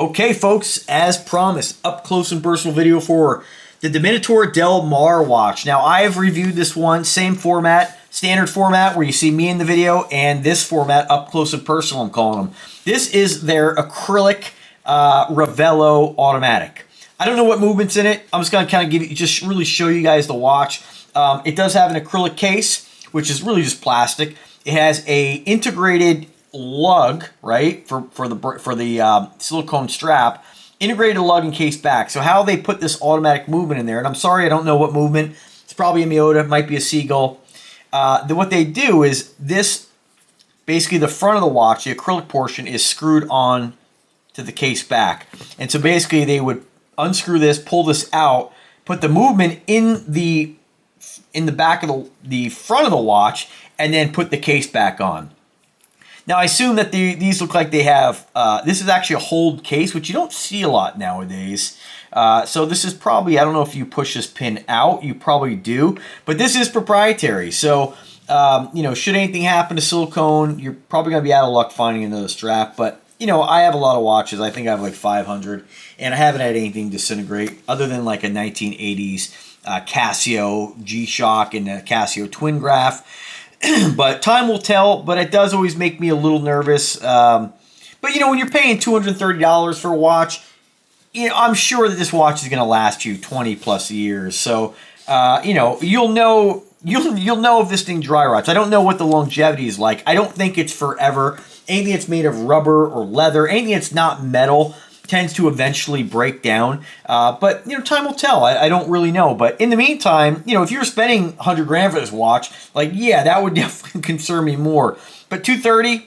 Okay, folks, as promised, up close and personal video for the Dominatore Del Mare watch. Now, I have reviewed this one, same format, standard format where you see me in the video, and this format, up close and personal, I'm calling them. This is their acrylic Ravello automatic. I don't know what movement's in it. I'm just going to kind of give you, just really show you guys the watch. It does have an acrylic case, which is really just plastic. It has a integrated lug, right, for the silicone strap, integrated lug and case back. So how they put this automatic movement in there, and I'm sorry I don't know what movement. It's probably a Miota, might be a Seagull. What they do is this, basically the front of the watch, the acrylic portion is screwed on to the case back. And so basically they would unscrew this, pull this out, put the movement in the back of the front of the watch, and then put the case back on. Now, I assume that these look like they have, this is actually a hold case, which you don't see a lot nowadays. So this is probably, I don't know if you push this pin out, you probably do, but this is proprietary. So, you know, should anything happen to silicone, you're probably going to be out of luck finding another strap. But, you know, I have a lot of watches. I think I have like 500, and I haven't had anything disintegrate other than like a 1980s Casio G-Shock and a Casio Twin Graph. But time will tell, but it does always make me a little nervous. But, you know, when you're paying $230 for a watch, you know, I'm sure that this watch is going to last you 20 plus years. So, you know, you'll know if this thing dry rots. I don't know what the longevity is like. I don't think it's forever. Anything that's made of rubber or leather, anything that's not metal, tends to eventually break down. But, you know, time will tell. I don't really know. But in the meantime, you know, if you're spending 100 grand for this watch, like, yeah, that would definitely concern me more. But $230,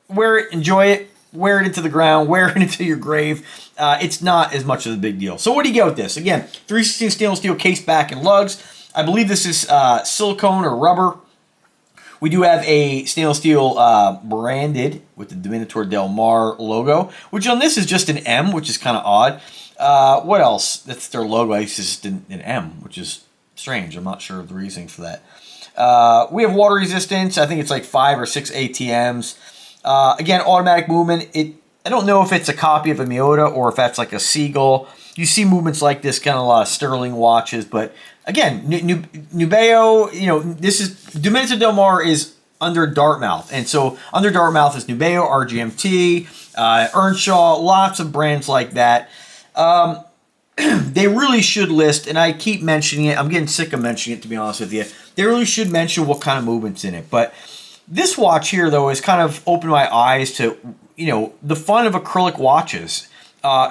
wear it, enjoy it, wear it into the ground, wear it into your grave. It's not as much of a big deal. So what do you get with this? Again, 316 stainless steel case back and lugs. I believe this is silicone or rubber. We do have a stainless steel branded with the Dominatore Del Mare logo, which on this is just an M, which is kind of odd. What else? That's their logo. It's just an M, which is strange. I'm not sure of the reasoning for that. We have water resistance. I think it's like 5 or 6 ATMs. Again, automatic movement. I don't know if it's a copy of a Miota or if that's like a Seagull. You see movements like this kind of a lot of Sterling watches, but again, Nubeo, you know, this is, Dominatore Del Mare is under Dartmouth. And so under Dartmouth is Nubeo, RGMT, Earnshaw, lots of brands like that. They really should list, and I keep mentioning it, I'm getting sick of mentioning it, to be honest with you. They really should mention what kind of movement's in it. But this watch here, though, has kind of opened my eyes to, you know, the fun of acrylic watches.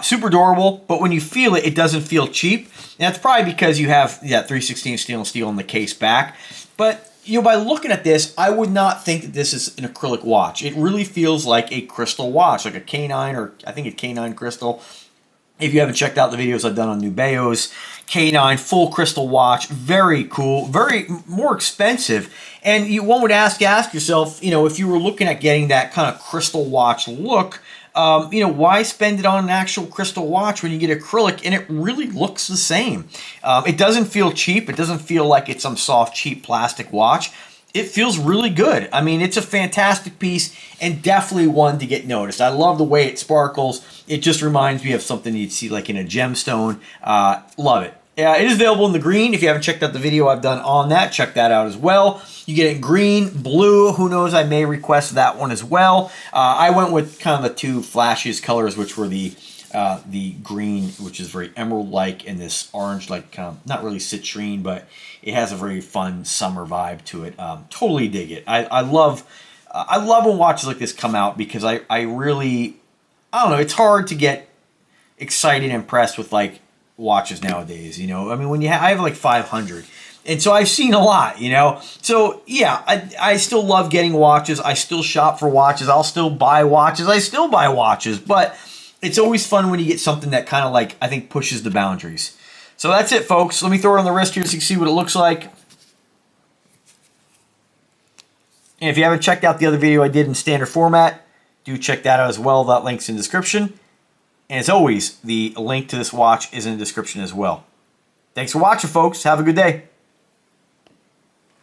Super durable, but when you feel it, it doesn't feel cheap. And that's probably because you have that 316 stainless steel in the case back. But, you know, by looking at this, I would not think that this is an acrylic watch. It really feels like a crystal watch, like a K9 or I think a K9 crystal. If you haven't checked out the videos I've done on Nubeo's K9 full crystal watch, very cool, very more expensive. And one would ask yourself, you know, if you were looking at getting that kind of crystal watch look, you know, why spend it on an actual crystal watch when you get acrylic and it really looks the same? It doesn't feel cheap. It doesn't feel like it's some soft, cheap plastic watch. It feels really good. I mean, it's a fantastic piece and definitely one to get noticed. I love the way it sparkles. It just reminds me of something you'd see like in a gemstone. Love it. It is available in the green. If you haven't checked out the video I've done on that, check that out as well. You get it in green, blue. Who knows? I may request that one as well. I went with kind of the two flashiest colors, which were the green, which is very emerald-like, and this orange, like kind of not really citrine, but it has a very fun summer vibe to it. Totally dig it. I love when watches like this come out because I really, I don't know. It's hard to get excited and impressed with like watches nowadays, you know. I mean, I have like 500, and so I've seen a lot, you know. So yeah, I still love getting watches. I still shop for watches. I'll still buy watches. I still buy watches, but it's always fun when you get something that kind of like, I think, pushes the boundaries. So that's it, folks. Let me throw it on the wrist here so you can see what it looks like. And if you haven't checked out the other video I did in standard format, do check that out as well. That link's in the description. And as always, the link to this watch is in the description as well. Thanks for watching, folks. Have a good day.